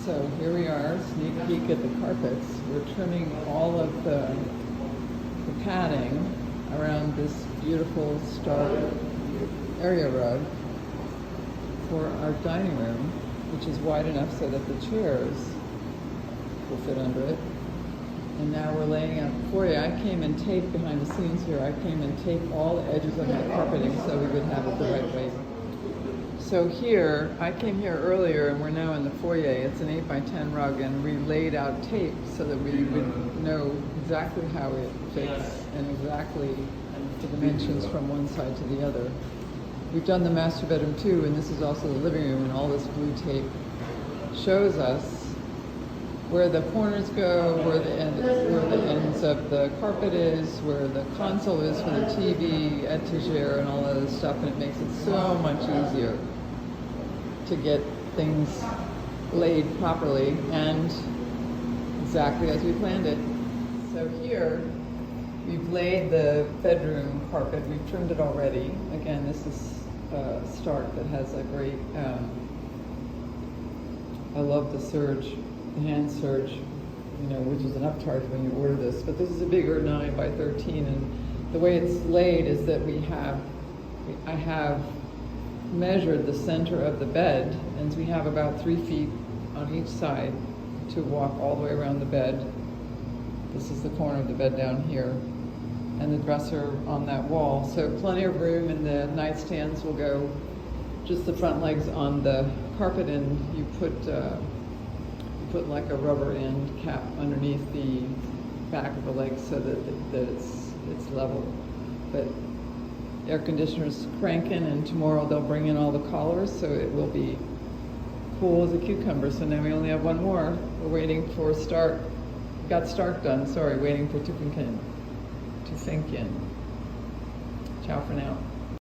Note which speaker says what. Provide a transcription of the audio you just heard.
Speaker 1: So here we are, sneak peek at the carpets. We're trimming all of the padding around this beautiful stark area rug for our dining room, which is wide enough so that the chairs will fit under it. And now we're laying out the foyer. I came and taped behind the scenes here. I came and taped all the edges of my carpeting so we would have it the right way. So here, I came here earlier and we're now in the foyer. It's an 8x10 rug and we laid out tape so that we would know exactly how it fits and exactly the dimensions from one side to the other. We've done the master bedroom too, and this is also the living room, and all this blue tape shows us where the corners go, where the ends of the carpet is, where the console is for the TV, etagere, and all of this stuff, and it makes it so much easier to get things laid properly and exactly as we planned it. So here, we've laid the bedroom carpet. We've trimmed it already. Again, this is Stark that has a great, I love the serge, the hand serge, which is an upcharge when you order this, but this is a bigger 9x13, and the way it's laid is that I have measured the center of the bed, and we have about 3 feet on each side to walk all the way around the bed. This is the corner of the bed down here, and the dresser on that wall. So plenty of room, and the nightstands will go just the front legs on the carpet, and you put like a rubber end cap underneath the back of the legs so that it's level. But air conditioner's cranking, and tomorrow they'll bring in all the collars, so it will be cool as a cucumber. So now we only have one more. We're waiting for Stark. Got Stark done, sorry, waiting for Tupinkin to sink in. Ciao for now.